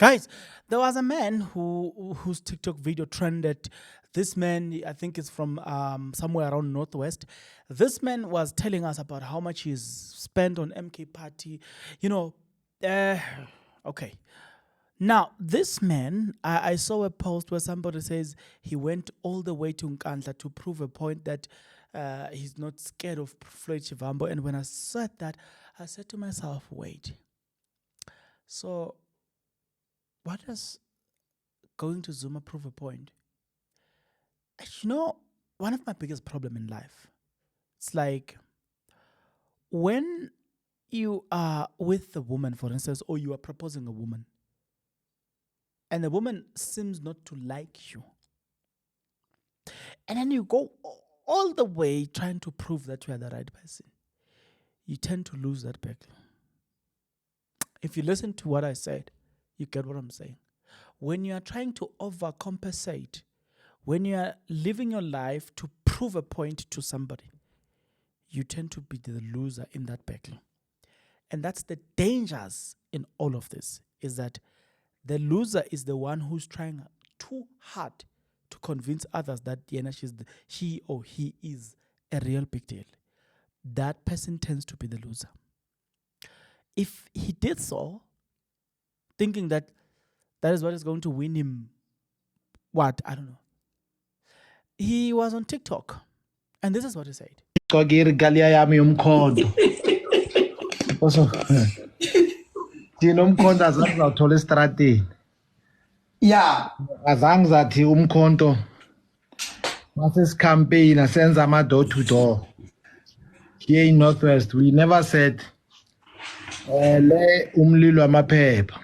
Guys, there was a man whose TikTok video trended. This man, I think, is from somewhere around Northwest. This man was telling us about how much he's spent on MK Party. You know, okay. Now, this man, I saw a post where somebody says he went all the way to Nkandla to prove a point that he's not scared of Floyd Chivambo. And when I said that, I said to myself, wait. So, what does going to Zuma prove a point? You know, one of my biggest problem in life, it's like when you are with a woman, for instance, or you are proposing a woman, and the woman seems not to like you, and then you go all the way trying to prove that you are the right person, you tend to lose that battle. If you listen to what I said, you get what I'm saying. When you are trying to overcompensate, when you are living your life to prove a point to somebody, you tend to be the loser in that battle. And that's the dangers in all of this, is that the loser is the one who's trying too hard to convince others that she or he is a real big deal. That person tends to be the loser. If he did so, thinking that that is what is going to win him, what? I don't know. He was on TikTok, and this is what he said. Yeah. Azange zathi umkhonto mases campaign asenza ama door to door here in Northwest. We never said le umlilo amaphepha.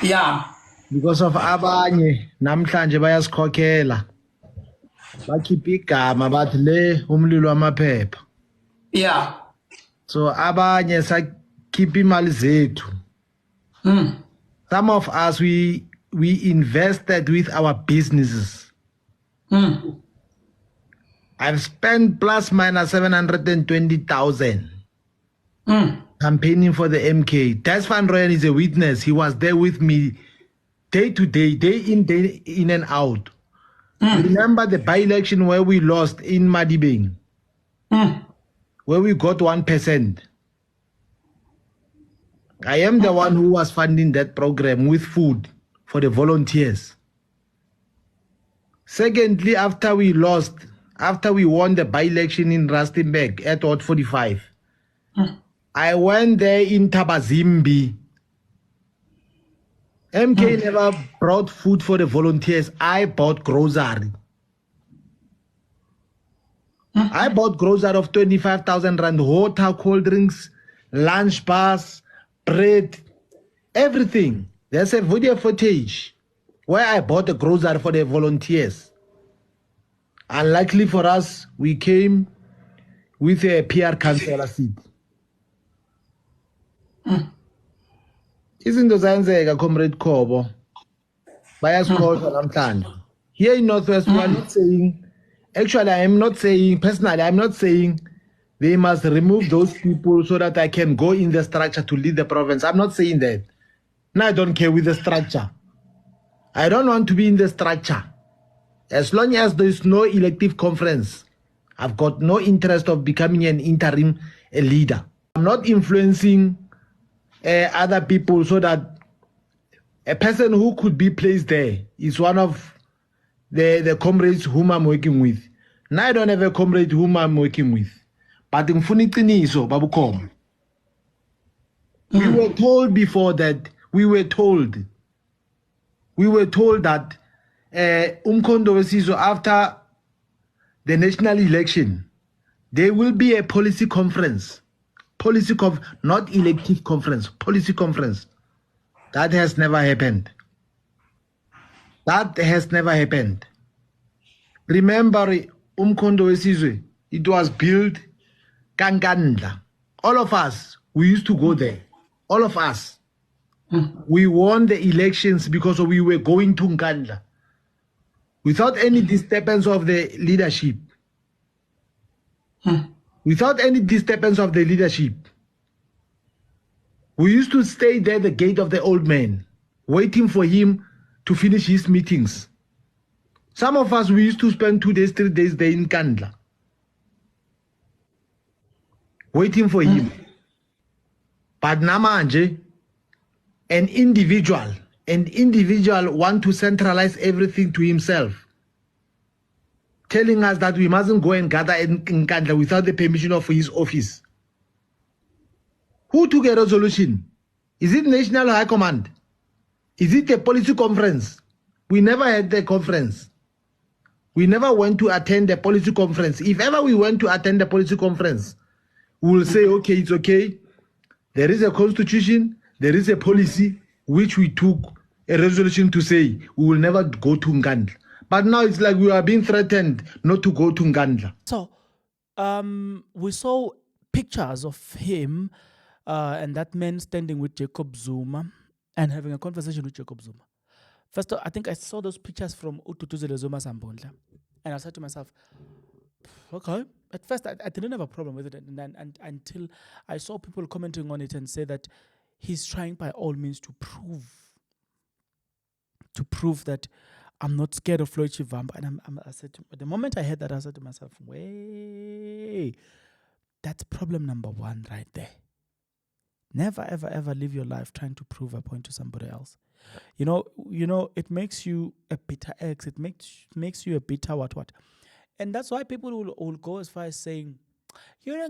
Yeah. Because of abanye namhlanje bayasikhokhela bakhipha igama bathi le umlilo amaphepha. Yeah. So abanye sakhipha imali zethu. Some of us we invested with our businesses. I've spent plus minus 720,000 campaigning for the MK. Des Van Rooyen is a witness. He was there with me day to day, day in and out. Remember the by-election where we lost in Madibeng, where we got 1%. I am the one who was funding that program with food for the volunteers. Secondly, after we won the by-election in Rustenburg at Ward 45, I went there in Tabazimbi. MK never brought food for the volunteers. I bought grocery. I bought grocery of 25,000 rand, water, cold drinks, lunch bars, bread, everything. There's a video footage where I bought the grocery for the volunteers. Unluckily for us, we came with a PR councillor seat. Izinto zayenzeka Comrade Kobo bayasikhohlwa namhlanje. Here in Northwest, we are not saying, actually I'm not saying they must remove those people so that I can go in the structure to lead the province. I'm not saying that. No, I don't care with the structure. I don't want to be in the structure. As long as there is no elective conference, I've got no interest of becoming an interim leader. I'm not influencing other people so that a person who could be placed there is one of the comrades whom I'm working with. Now I don't have a comrade whom I'm working with. But in Funiqiniso, Babukom, we were told before that we were told that Umkondo Wesiso, after the national election, there will be a policy conference. Not elective conference, policy conference. That has never happened. That has never happened. Remember, Umkondo Wesizwe, it was built Kankandla. All of us, we used to go there. All of us. We won the elections because we were going to Nkandla without any disturbance of the leadership. Without any disturbance of the leadership. We used to stay there, the gate of the old man. waiting for him to finish his meetings. Some of us, we used to spend 2 days, 3 days there in Kandla, waiting for him. But namanje, an individual want to centralize everything to himself, telling us that we mustn't go and gather in Kandla without the permission of his office. Who took a resolution? Is it National High Command? Is it a policy conference? We never had the conference. We never went to attend a policy conference. If ever we went to attend a policy conference, we will say, okay, it's okay. There is a constitution, there is a policy, which we took a resolution to say we will never go to Ngandla. But now it's like we are being threatened not to go to Ngandla. So, we saw pictures of him and that man standing with Jacob Zuma and having a conversation with Jacob Zuma. First, I think I saw those pictures from Ututuzile Zuma Sambondla, and I said to myself, okay. At first, I didn't have a problem with it, and until I saw people commenting on it and say that he's trying by all means to prove that I'm not scared of Floyd Shivamba. And I said, the moment I heard that, I said to myself, wait, that's problem number one right there. Never, ever, ever live your life trying to prove a point to somebody else. You know, it makes you a bitter ex. It makes you a bitter what. And that's why people will go as far as saying, you'll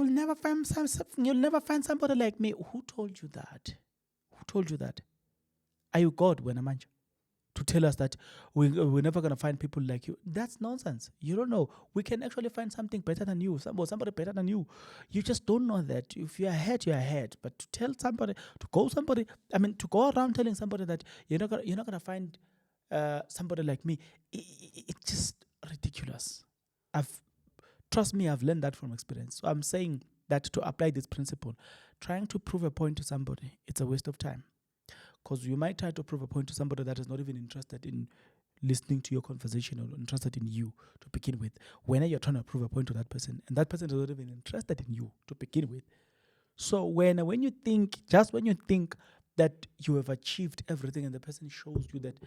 never find somebody like me. Who told you that? Who told you that? Are you God, Wenamanja, to tell us that we're never going to find people like you? That's nonsense. You don't know. We can actually find something better than you, somebody better than you. You just don't know that. If you're ahead, you're ahead. But to tell somebody, to go around telling somebody that you're not going to find somebody like me, it's just ridiculous. Trust me, I've learned that from experience. So I'm saying that to apply this principle, trying to prove a point to somebody, it's a waste of time. Because you might try to prove a point to somebody that is not even interested in listening to your conversation or interested in you to begin with. When you're trying to prove a point to that person, and that person is not even interested in you to begin with. So when you think that you have achieved everything and the person shows you that,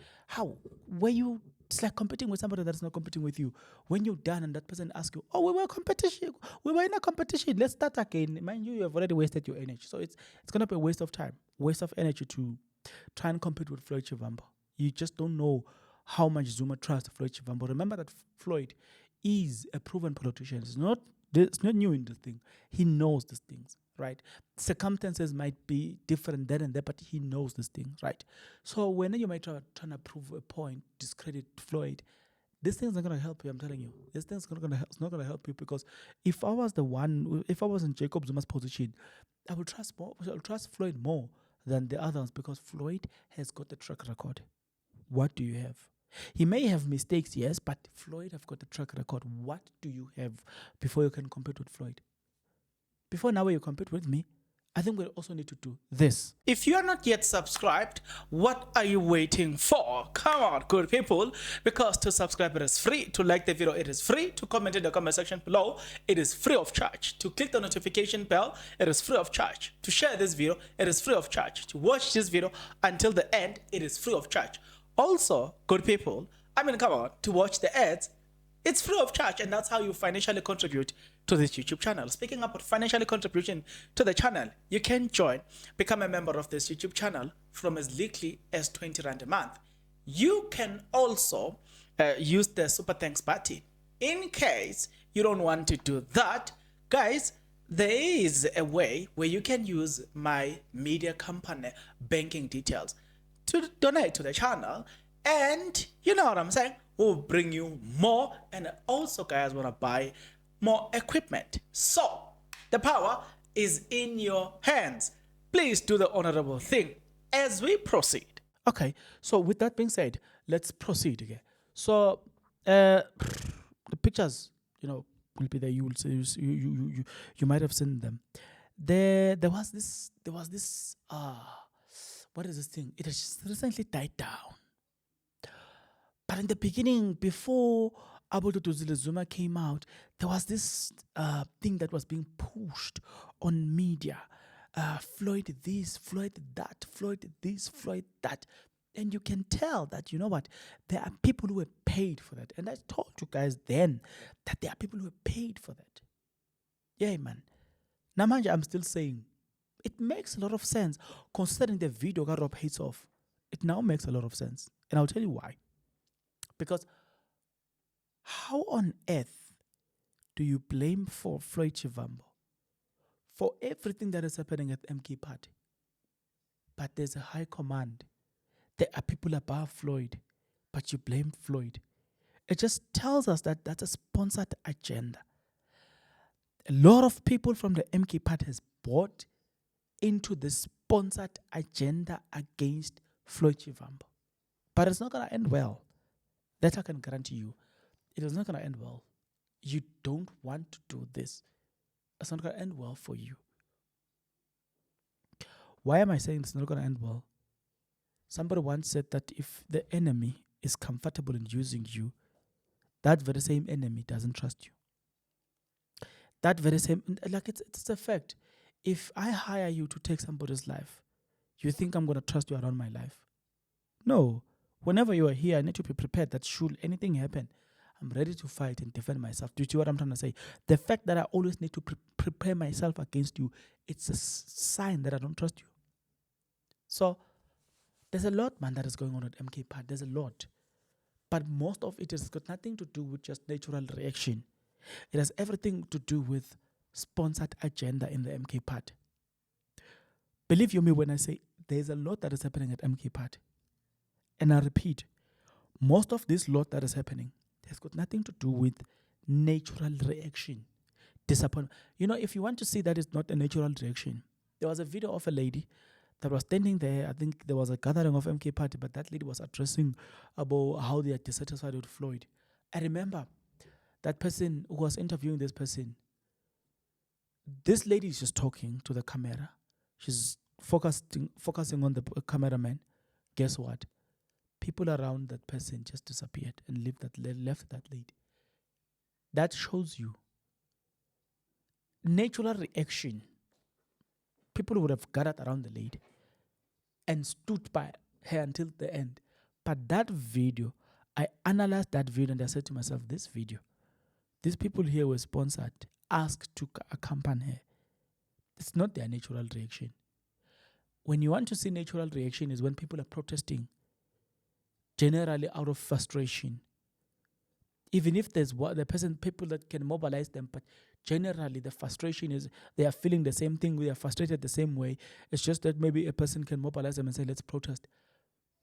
it's like competing with somebody that's not competing with you. When you're done and that person asks you, we were in a competition, let's start again. Mind you have already wasted your energy. So it's going to be a waste of time, waste of energy to try and compete with Floyd Shivamba. You just don't know how much Zuma trusts Floyd Shivamba. Remember that Floyd is a proven politician. It's not new in this thing. He knows these things, right? Circumstances might be different then and there, but he knows these things, right? So when you might try to prove a point, discredit Floyd, this thing's not going to help you, I'm telling you. This thing's not going to help you, because if I was in Jacob Zuma's position, I will trust Floyd more than the others, because Floyd has got the track record. What do you have? He may have mistakes, yes, but Floyd have got the track record. What do you have before you can compete with Floyd? Before now you compete with me, I think we also need to do this. If you are not yet subscribed, what are you waiting for? Come on, good people, because to subscribe it is free. To like the video, it is free. To comment in the comment section below, it is free of charge. To click the notification bell, it is free of charge. To share this video, it is free of charge. To watch this video until the end, it is free of charge. Also, good people, come on, to watch the ads, it's free of charge, and that's how you financially contribute to this YouTube channel. Speaking about financially contribution to the channel, you can become a member of this YouTube channel from as little as 20 Rand a month. You can also use the Super Thanks button. In case you don't want to do that, guys, there is a way where you can use my media company banking details to donate to the channel, and you know what I'm saying, we'll bring you more, and also guys want to buy more equipment. So the power is in your hands. Please do the honorable thing as we proceed. Okay, so with that being said, let's proceed again. So the pictures, will be there. You will see, you might have seen them. There was this what is this thing? It has just recently died down. But in the beginning, before Tutuzile Zuma came out, there was this thing that was being pushed on media Floyd this, Floyd that, Floyd this, Floyd that. And you can tell that, you know what, there are people who were paid for that. And I told you guys then that there are people who were paid for that. Yeah, man. Namanja, I'm still saying, it makes a lot of sense considering the video got Rob hates off. It now makes a lot of sense. And I'll tell you why. Because how on earth do you blame for Floyd Chivambo for everything that is happening at MK Party? But there's a high command. There are people above Floyd, but you blame Floyd. It just tells us that that's a sponsored agenda. A lot of people from the MK Party has bought into the sponsored agenda against Floyd Chivambo. But it's not going to end well. That I can guarantee you. It is not going to end well. You don't want to do this. It's not going to end well for you. Why am I saying it's not going to end well? Somebody once said that if the enemy is comfortable in using you, that very same enemy doesn't trust you. That very same, like it's a fact. If I hire you to take somebody's life, you think I'm going to trust you around my life? No. Whenever you are here, I need to be prepared that should anything happen, I'm ready to fight and defend myself. Do you see what I'm trying to say? The fact that I always need to prepare myself against you, it's a sign that I don't trust you. So, there's a lot, man, that is going on at MK Party. There's a lot. But most of it has got nothing to do with just natural reaction. It has everything to do with sponsored agenda in the MK Party. Believe you me when I say there's a lot that is happening at MK Party. And I repeat, most of this lot that is happening has got nothing to do with natural reaction. Disappointment. You know, if you want to see that it's not a natural reaction, there was a video of a lady that was standing there. I think there was a gathering of MK Party, but that lady was addressing about how they are dissatisfied with Floyd. I remember that person who was interviewing this person. This lady is just talking to the camera. She's focusing on the cameraman. Guess what? People around that person just disappeared and left that lady. That shows you natural reaction. People would have gathered around the lady and stood by her until the end. But that video, I analyzed that video and I said to myself, this video, these people here were sponsored, asked to accompany her. It's not their natural reaction. When you want to see natural reaction is when people are protesting, generally out of frustration. Even if there's people that can mobilize them, but generally the frustration is they are feeling the same thing, they are frustrated the same way. It's just that maybe a person can mobilize them and say, let's protest.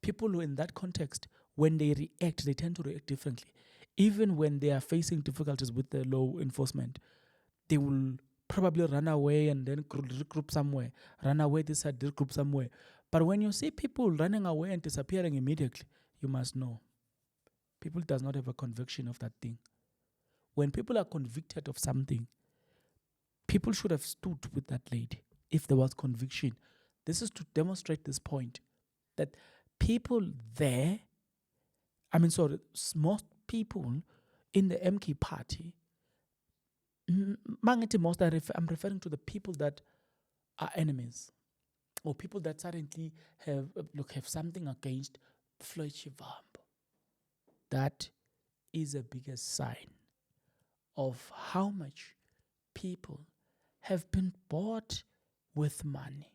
People who in that context, when they react, they tend to react differently. Even when they are facing difficulties with the law enforcement, they will probably run away and then regroup somewhere. Run away this side, regroup somewhere. But when you see people running away and disappearing immediately, you must know. People does not have a conviction of that thing. When people are convicted of something, people should have stood with that lady if there was conviction. This is to demonstrate this point that people there, most people in the MK Party, I'm referring to the people that are enemies or people that suddenly have something against Floyd Chivambo. That is a biggest sign of how much people have been bought with money.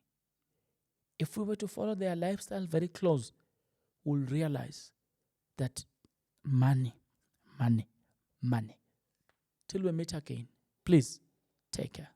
If we were to follow their lifestyle very close, we'll realize that money. Till we meet again, please take care.